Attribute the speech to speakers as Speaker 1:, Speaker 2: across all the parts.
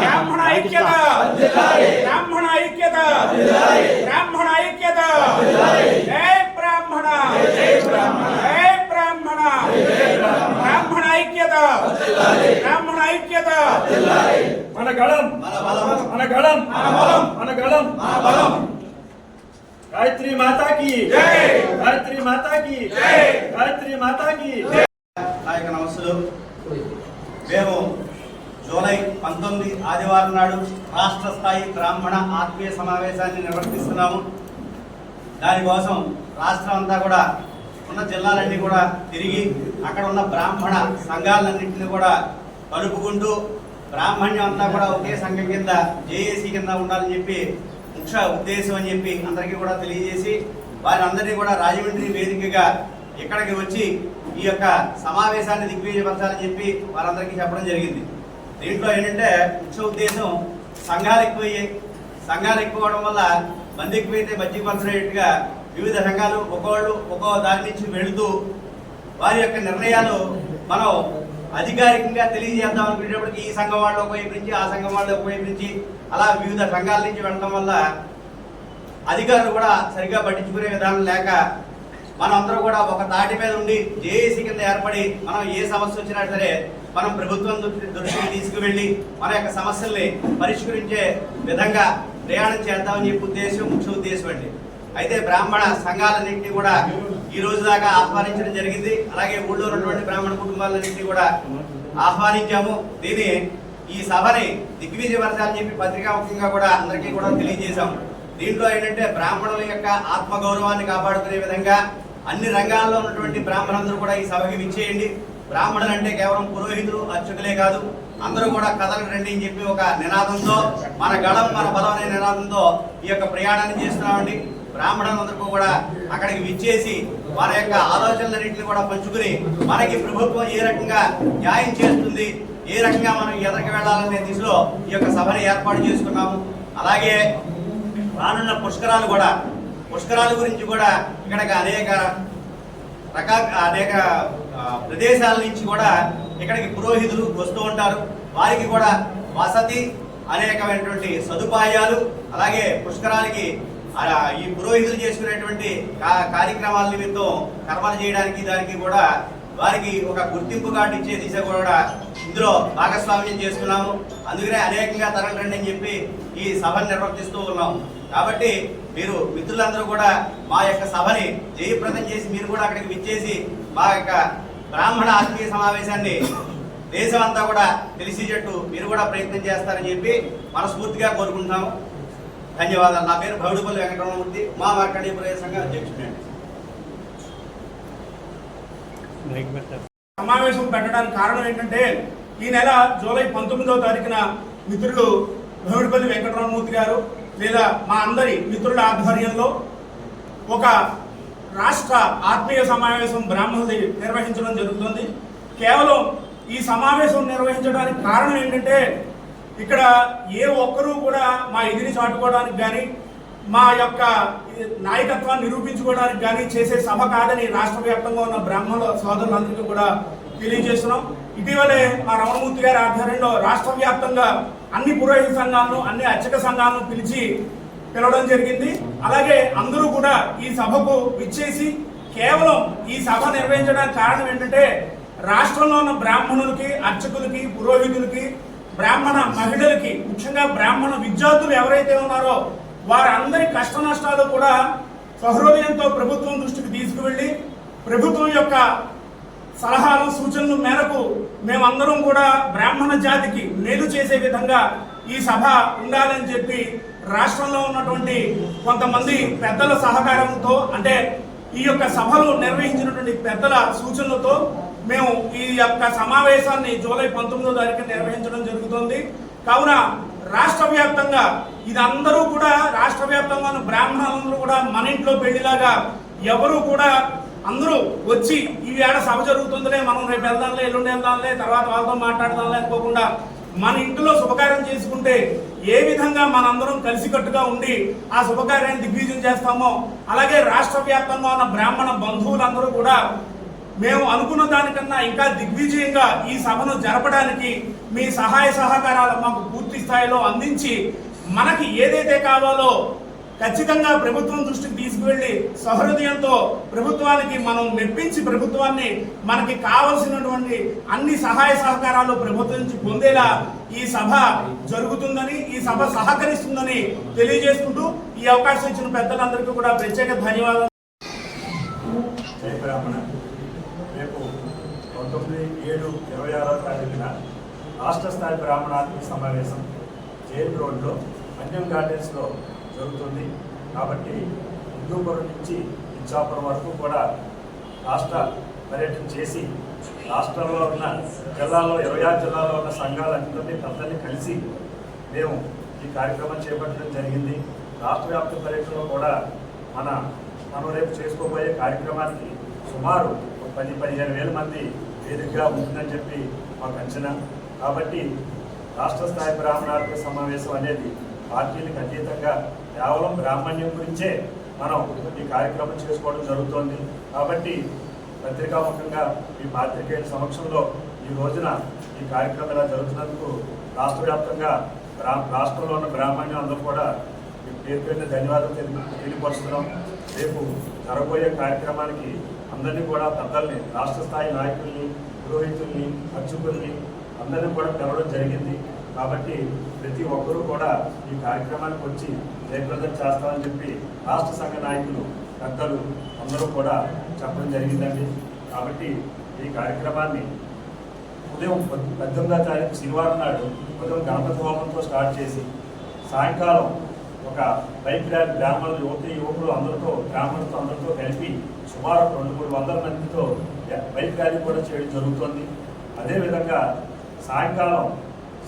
Speaker 1: బ్రాహ్మణ ఐక్యత, బ్రాహ్మణ ఐక్యత, బ్రాహ్మణ ఐక్యత. జై బ్రాహ్మణ, జై బ్రాహ్మణ, బ్రాహ్మణ ఐక్యత, బ్రాహ్మణ ఐక్యత.
Speaker 2: మన గళం, మన గళం, మన గళం, మన బలం. గాయత్రి మాతా की జై, గాయత్రి మాతా की జై, గాయత్రి మాతా की జై.
Speaker 3: నాయక నమస్సులు. మేము జూలై 19 ఆదివారం నాడు రాష్ట్ర స్థాయి బ్రాహ్మణ ఆత్మీయ సమావేశాన్ని నిర్వహిస్తున్నాము. దానికోసం రాష్ట్రం అంతా కూడా ఉన్న జిల్లాలన్నీ కూడా తిరిగి అక్కడ ఉన్న బ్రాహ్మణ సంఘాలన్నింటినీ కూడా కలుపుకుంటూ బ్రాహ్మణ్యం అంతా కూడా ఒకే సంఘం కింద జేఏసీ కింద ఉండాలని చెప్పి ముఖ్య ఉద్దేశం అని చెప్పి అందరికీ కూడా తెలియజేసి వారందరినీ కూడా రాజమండ్రి వేదికగా ఇక్కడికి వచ్చి ఈ యొక్క సమావేశాన్ని దిగ్విజయపరచాలని చెప్పి వారందరికీ చెప్పడం జరిగింది. దీంట్లో ఏంటంటే ముఖ్య ఉద్దేశం సంఘాలు ఎక్కువయ్యాయి. సంఘాలు ఎక్కువడం వల్ల మంది ఎక్కువైతే మజ్జిగ పంచినట్టుగా వివిధ సంఘాలు ఒక్కో దాని నుంచి వెళుతూ వారి యొక్క నిర్ణయాలు మనం అధికారికంగా తెలియజేద్దాం అనుకునేటప్పటికి ఈ సంఘం వాళ్ళు ఒకవైపు నుంచి, ఆ సంఘం వాళ్ళు ఒకవైపు నుంచి అలా వివిధ సంఘాల నుంచి వెళ్ళడం వల్ల అధికారులు కూడా సరిగ్గా పట్టించుకునే విధానం లేక మనం అందరూ కూడా ఒక తాటి మీద ఉండి జేఏసీ కింద ఏర్పడి మనం ఏ సమస్య వచ్చినా సరే మనం ప్రభుత్వం దృష్టికి తీసుకువెళ్ళి మన యొక్క సమస్యల్ని పరిష్కరించే విధంగా ప్రయాణం చేద్దామని చెప్పి ఉద్దేశం, ముఖ్య ఉద్దేశం అండి. అయితే బ్రాహ్మణ సంఘాలన్నింటినీ కూడా ఈ రోజు దాకా ఆహ్వానించడం జరిగింది. అలాగే ఊళ్ళో ఉన్నటువంటి బ్రాహ్మణ కుటుంబాలన్నింటినీ కూడా ఆహ్వానించాము. ఈ సభని దిగ్విజయపరచాలని చెప్పి పత్రికాముఖంగా కూడా అందరికీ కూడా తెలియజేశాము. దీంట్లో ఏంటంటే బ్రాహ్మణుల యొక్క ఆత్మగౌరవాన్ని కాపాడుకునే విధంగా అన్ని రంగాల్లో ఉన్నటువంటి బ్రాహ్మణులందరూ కూడా ఈ సభకి విచ్చేయండి. బ్రాహ్మణులు అంటే కేవలం పురోహితులు, అర్చకులే కాదు, అందరూ కూడా కథలు రండి అని చెప్పి ఒక నినాదంతో, మన గళం మన బలం అనే నినాదంతో ఈ యొక్క ప్రయాణాన్ని చేస్తున్నామండి. బ్రాహ్మణులందరూ కూడా అక్కడికి విచ్చేసి వారి యొక్క ఆలోచనలన్నింటినీ కూడా పంచుకుని మనకి ప్రభుత్వం ఏ రకంగా న్యాయం చేస్తుంది, ఏ రకంగా మనం ఎదరికి వెళ్ళాలనే దిశలో ఈ యొక్క సభని ఏర్పాటు చేసుకున్నాము. అలాగే రానున్న పుష్కరాల గురించి కూడా ఇక్కడికి అనేక ప్రదేశాల నుంచి కూడా ఇక్కడికి పురోహితులు వస్తూ ఉంటారు. వారికి కూడా వసతి, అనేకమైనటువంటి సదుపాయాలు, అలాగే పుష్కరాలకి ఈ పురోహితులు చేసుకునేటువంటి కార్యక్రమాల నిమిత్తం కర్మలు చేయడానికి దానికి కూడా వారికి ఒక గుర్తింపు కార్డు ఇచ్చే దిశ కూడా ఇందులో భాగస్వామ్యం చేస్తున్నాము. అందుకనే అనేకంగా తరలిరండి అని చెప్పి ఈ సభను నిర్వర్తిస్తూ ఉన్నాము. కాబట్టి మీరు మిత్రులందరూ కూడా మా యొక్క సభని జయప్రదం చేసి మీరు కూడా అక్కడికి విచ్చేసి మా యొక్క బ్రాహ్మణ ఆత్మీయ సమావేశాన్ని దేశం అంతా కూడా తెలిసేటట్టు మీరు కూడా ప్రయత్నం చేస్తారని చెప్పి మనస్ఫూర్తిగా కోరుకుంటున్నాము. ధన్యవాదాలు. నా పేరు భౌడుపల్లి వెంకటరమణమూర్తి, మా మార్కండేయ సంఘ అధ్యక్షుడు.
Speaker 1: సమావేశం పెట్టడానికి కారణం ఏంటంటే ఈ నెల జూలై 19వ తారీఖున మిత్రులు భౌడుపల్లి వెంకటరమణమూర్తి గారు లేదా మా అందరి మిత్రుల ఆధ్వర్యంలో ఒక రాష్ట్ర ఆత్మీయ సమావేశం బ్రాహ్మణులు నిర్వహించడం జరుగుతుంది. కేవలం ఈ సమావేశం నిర్వహించడానికి కారణం ఏంటంటే ఇక్కడ ఏ ఒక్కరూ కూడా మా ఎదిరి చాటుకోవడానికి కానీ, మా యొక్క నాయకత్వాన్ని నిరూపించుకోవడానికి కానీ చేసే సభ కాదని రాష్ట్ర వ్యాప్తంగా ఉన్న బ్రాహ్మణ సోదరులందరికీ కూడా తెలియజేస్తున్నాం. ఇటీవలే మా రమణమూర్తి గారి ఆధ్వర్యంలో రాష్ట్ర వ్యాప్తంగా అన్ని పురోహిత సంఘాలను, అన్ని అర్చక సంఘాలను పిలవడం జరిగింది. అలాగే అందరూ కూడా ఈ సభకు విచ్చేసి కేవలం ఈ సభ నిర్వహించడానికి కారణం ఏంటంటే రాష్ట్రంలో ఉన్న బ్రాహ్మణులకి, అర్చకులకి, పురోహితులకి, బ్రాహ్మణ మహిళలకి, ముఖ్యంగా బ్రాహ్మణ విద్యార్థులు ఎవరైతే ఉన్నారో వారందరి కష్ట నష్టాలు కూడా సహృదయంతో ప్రభుత్వం దృష్టికి తీసుకువెళ్ళి ప్రభుత్వం యొక్క సలహాలు, సూచనల మేరకు మేమందరం కూడా బ్రాహ్మణ జాతికి మేలు చేసే విధంగా ఈ సభ ఉండాలని చెప్పి రాష్ట్రంలో ఉన్నటువంటి కొంతమంది పెద్దల సహకారంతో, అంటే ఈ యొక్క సభలు నిర్వహించినటువంటి పెద్దల సూచనలతో మేము ఈ యొక్క సమావేశాన్ని జూలై 19వ తారీఖున నిర్వహించడం జరుగుతుంది. కావున రాష్ట్ర వ్యాప్తంగా ఇదందరూ కూడా రాష్ట్ర వ్యాప్తంగా బ్రాహ్మణులందరూ కూడా మన ఇంట్లో పెళ్లిలాగా ఎవరు కూడా అందరూ వచ్చి ఈ వేళ సభ జరుగుతుందిలే, మనం రేపు వెళ్దాంలే, ఎల్లుండి వెళ్దాంలే, తర్వాత వాళ్ళతో మాట్లాడదాంలే అనుకోకుండా మన ఇంట్లో శుభకార్యం చేసుకుంటే ఏ విధంగా మనందరం కలిసికట్టుగా ఉండి ఆ శుభకార్యాన్ని దిగ్విజయం చేస్తామో అలాగే రాష్ట్ర వ్యాప్తంగా ఉన్న బ్రాహ్మణ బంధువులందరూ కూడా మేము అనుకున్న దానికన్నా ఇంకా దిగ్విజయంగా ఈ సభను జరపడానికి మీ సహాయ సహకారాలు మాకు పూర్తి స్థాయిలో అందించి మనకి ఏదైతే కావాలో ఖచ్చితంగా ప్రభుత్వం దృష్టికి తీసుకువెళ్ళి సహృదయంతో ప్రభుత్వానికి మనం మెప్పించి ప్రభుత్వాన్ని మనకి కావలసినటువంటి అన్ని సహాయ సహకారాలు ప్రభుత్వం నుంచి పొందేలా ఈ సభ జరుగుతుందని, ఈ సభ సహకరిస్తుందని తెలియజేసుకుంటూ ఈ అవకాశం ఇచ్చిన పెద్దలందరికీ కూడా ప్రత్యేక ధన్యవాదాలు.
Speaker 2: రేపు 19/7/26 రాష్ట్ర స్థాయి బ్రాహ్మణ ఆత్మీయ సమావేశం జైల్ రోడ్లో అన్యం గార్డెన్స్లో జరుగుతుంది. కాబట్టి హిందూపురం నుంచి ఇచ్చాపురం వరకు కూడా రాష్ట్ర పర్యటన చేసి రాష్ట్రంలో ఉన్న జిల్లాలో 26 జిల్లాలో ఉన్న సంఘాలన్నింటినీ పెద్దల్ని కలిసి మేము ఈ కార్యక్రమం చేపట్టడం జరిగింది. రాష్ట్ర వ్యాప్త పర్యటనలో కూడా మనం రేపు చేసుకోబోయే కార్యక్రమానికి సుమారు 10-15 వేల మంది వేదికగా ఉంటుందని చెప్పి మాకు అంచనా. కాబట్టి రాష్ట్ర స్థాయి బ్రాహ్మణాత్మక సమావేశం అనేది పార్టీలకు అతీతంగా కేవలం బ్రాహ్మణ్యం గురించే మనం ఈ కార్యక్రమం చేసుకోవడం జరుగుతోంది. కాబట్టి పత్రికాముఖంగా ఈ పాత్రికేయుల సమక్షంలో ఈ రోజున ఈ కార్యక్రమం ఇలా జరుగుతున్నందుకు రాష్ట్ర వ్యాప్తంగా రాష్ట్రంలో ఉన్న బ్రాహ్మణ్యం అందరూ కూడా పేరు పేరున ధన్యవాదాలు తెలియపరుస్తున్నాం. రేపు జరగబోయే కార్యక్రమానికి అందరినీ కూడా పెద్దల్ని, రాష్ట్ర స్థాయి నాయకుల్ని, పురోహితుల్ని, అర్చకుల్ని అందరినీ కూడా పిలవడం జరిగింది. కాబట్టి ప్రతి ఒక్కరూ కూడా ఈ కార్యక్రమానికి వచ్చి జయప్రదం చేస్తామని చెప్పి రాష్ట్ర సంఘ నాయకులు, పెద్దలు అందరూ కూడా చెప్పడం జరిగిందండి. కాబట్టి ఈ కార్యక్రమాన్ని ఉదయం 18వ తారీఖు శనివారం నాడు ఉదయం గణపతి హోమంతో స్టార్ట్ చేసి సాయంకాలం ఒక బైక్ ర్యాలీ యువకులు అందరితో, బ్రాహ్మణులతో అందరితో కలిపి సుమారు 200-300 మందితో బైక్ ర్యాలీ కూడా చేయడం జరుగుతుంది. అదేవిధంగా సాయంకాలం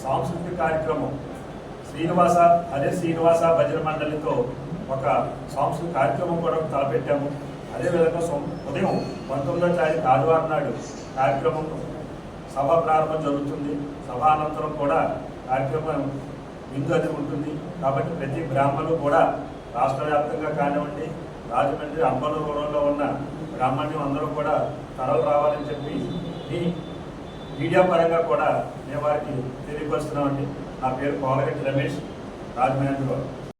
Speaker 2: సాంస్కృతిక కార్యక్రమం హరే శ్రీనివాస భజన మండలితో ఒక సాంస్కృతిక కార్యక్రమం కూడా తలపెట్టాము. అదేవిధంగా ఉదయం 19వ తారీఖు ఆదివారం నాడు కార్యక్రమం సభ ప్రారంభం జరుగుతుంది. సభానంతరం కూడా కార్యక్రమం విందు అది ఉంటుంది. కాబట్టి ప్రతి బ్రాహ్మణులు కూడా రాష్ట్ర వ్యాప్తంగా కానివ్వండి, రాజమండ్రి అంబల రూరంలో ఉన్న బ్రాహ్మణ్యం అందరూ కూడా తరలి రావాలని చెప్పి ఈ మీడియా పరంగా కూడా మేము వారికి తెలియపరుస్తున్నామండి. నా పేరు కోలగట్టి రమేష్, రాజమండ్రిలో.